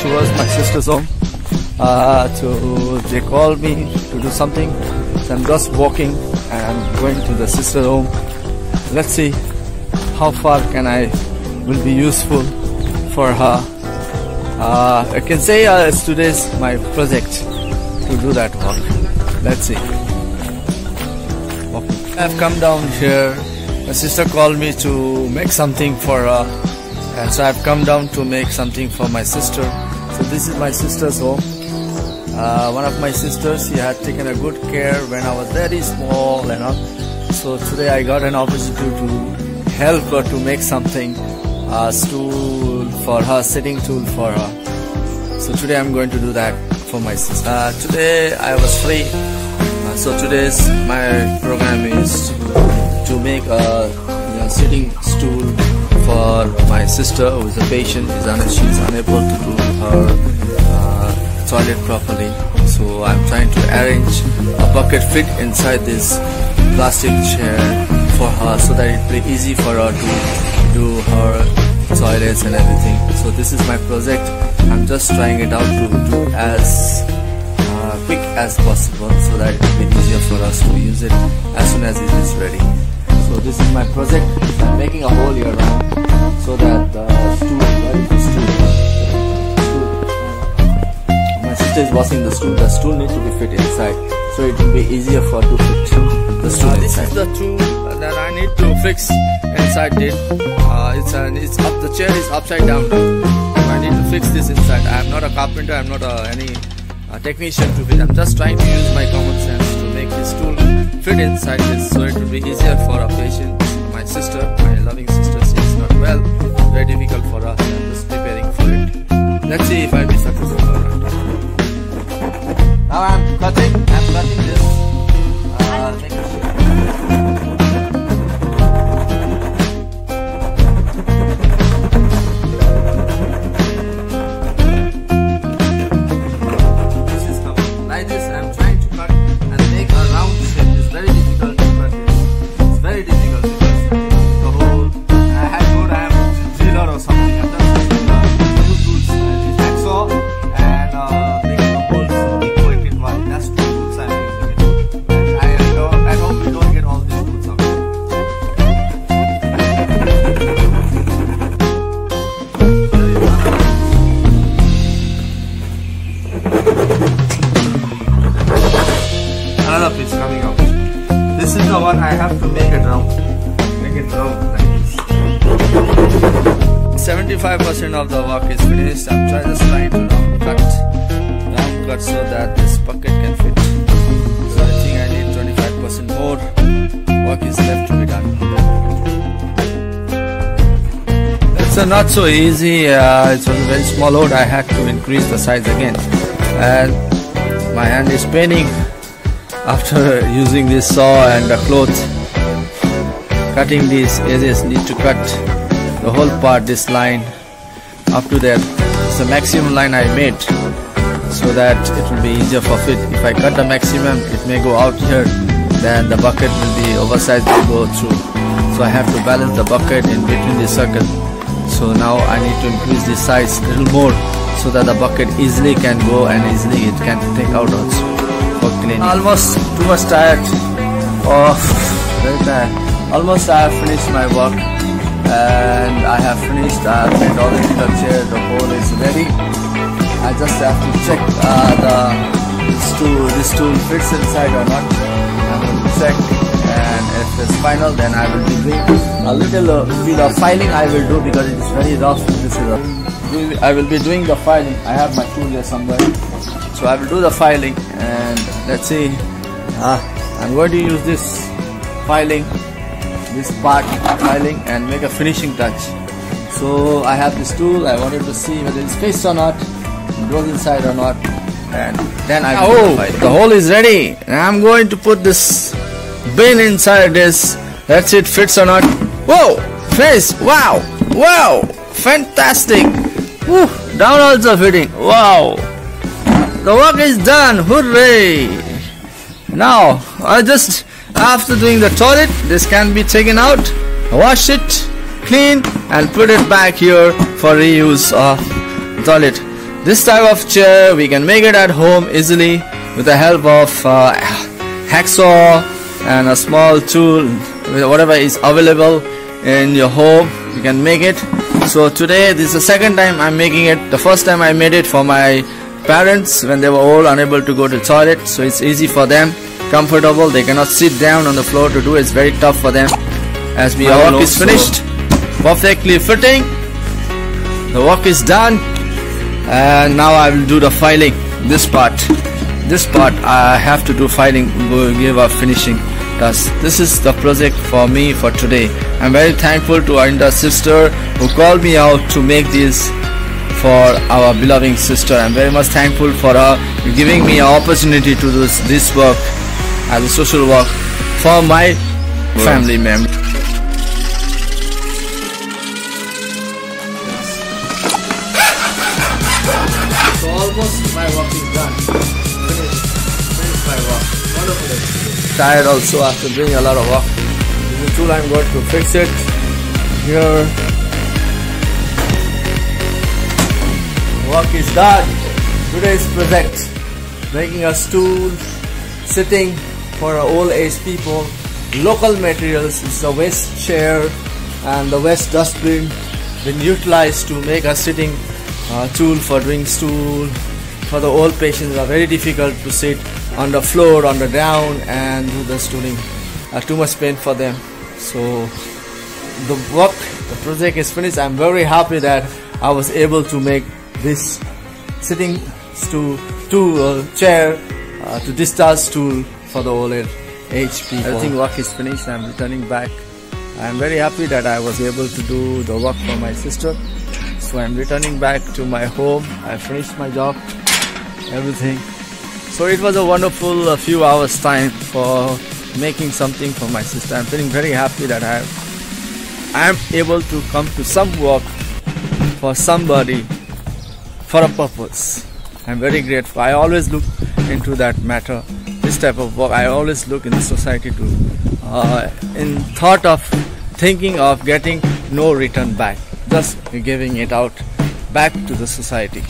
towards my sister's home. They called me to do something, so I'm just walking and going to the sister's home. Let's see how far will be useful for her. I can say today's my project to do that work. Let's see. I've come down here. My sister called me to make something for her, and so I've come down to make something for my sister. So this is my sister's home. One of my sisters, she had taken a good care when I was very small, so today I got an opportunity to help her to make something, a stool for her, sitting tool for her. So today I'm going to do that for my sister. Today I was free, so today's my program is to make a sitting stool for my sister who is a patient. She's unable to do her toilet properly, so I'm trying to arrange a bucket fit inside this plastic chair for her, so that it will be easy for her to do her toilets and everything. So this is my project. I'm just trying it out to do as quick as possible, so that it will be easier for us to use it as soon as it is ready. So this is my project. I'm making a hole here around so that the stool, my sister is washing the stool needs to be fit inside, so it will be easier for to fit the stool inside. This is the tool that I need to fix inside it. It's up, the chair is upside down now. I need to fix this inside. I am not a carpenter, I am not any technician to fit. I'm just trying to use my common sense to make this tool fit inside this, so it will be easier for a patient. My sister, my loving sister, she's not well, very difficult for us. I'm just preparing for it. Let's see if I'll be successful or not. Now I'm cutting this. Like this, I'm trying to cut and make a round shape. It's very difficult to cut this. It's very difficult because the whole I have driller or something. I'm just using two tools, hacksaw and making a hole equal in one. That's two tools I'm using it. And I hope you don't get all these tools out. Another piece coming out. This is the one I have to make it round. Make it round like this. 75% of the work is finished. I'm just trying to round cut so that this bucket can fit. So I think I need 25% more work is left to be done. It's not so easy. It was a very small load. I had to increase the size again, and my hand is paining after using this saw and the cloth. Cutting these edges, need to cut the whole part, this line up to that. It's the maximum line I made, so that it will be easier for fit. If I cut the maximum, it may go out here, then the bucket will be oversized to go through. So I have to balance the bucket in between the circle. So now I need to increase the size a little more, so that the bucket easily can go and easily it can take out also for cleaning. Almost too much tired. Oh, very tired. Almost I have finished my work, and I have finished. I have made already the chair. The hole is ready. I just have to check this tool fits inside or not. I'm going to check, and if it's final, then I will be doing a little bit of filing. I will do because it is very rough. I will be doing the filing. I have my tool here somewhere, so I will do the filing, and let's see. I'm going to use this filing, this part filing, and make a finishing touch. So I have this tool. I wanted to see whether it's fixed or not, it goes inside or not, and then I will do the filing. The hole is ready, and I'm going to put this bin inside this. Let's see it fits or not. Whoa, fits! Wow, wow, fantastic! Woo, down also fitting. Wow, the work is done. Hooray! Now after doing the toilet, this can be taken out, wash it, clean, and put it back here for reuse of toilet. this type of chair we can make it at home easily with the help of hacksaw and a small tool, whatever is available in your home. You can make it. So today this is the second time I'm making it. The first time I made it for my parents when they were all unable to go to the toilet, so it's easy for them, comfortable. They cannot sit down on the floor to do it. It's very tough for them. As the work is finished, perfectly fitting, the work is done, and now I will do the filing. This part I have to do filing, give a finishing touch. This is the project for me for today. I'm very thankful to our sister who called me out to make this for our beloved sister. I'm very much thankful for her giving me an opportunity to do this work as a social work for my family members. So almost my work is done. Finished my work. Wonderful experience. Tired also after doing a lot of work. This is the tool I'm going to fix it. Here. Work is done. Today's project, making a stool, sitting for old age people. Local materials is the waste chair and the waste dustbin been utilized to make a sitting tool for doing stool. For the old patients, are very difficult to sit on the floor, on the ground and do the stooling. Too much pain for them. So the work, the project is finished. I'm very happy that I was able to make this sitting stool, chair, to discharge stool for the old age people. Everything work is finished. I'm returning back. I'm very happy that I was able to do the work for my sister. So I'm returning back to my home. I finished my job, everything. So it was a wonderful few hours time for making something for my sister. I'm feeling very happy that I am able to come to some work for somebody for a purpose. I'm very grateful. I always look into that matter, this type of work. I always look in the society to in thought of thinking of getting no return back, just giving it out back to the society.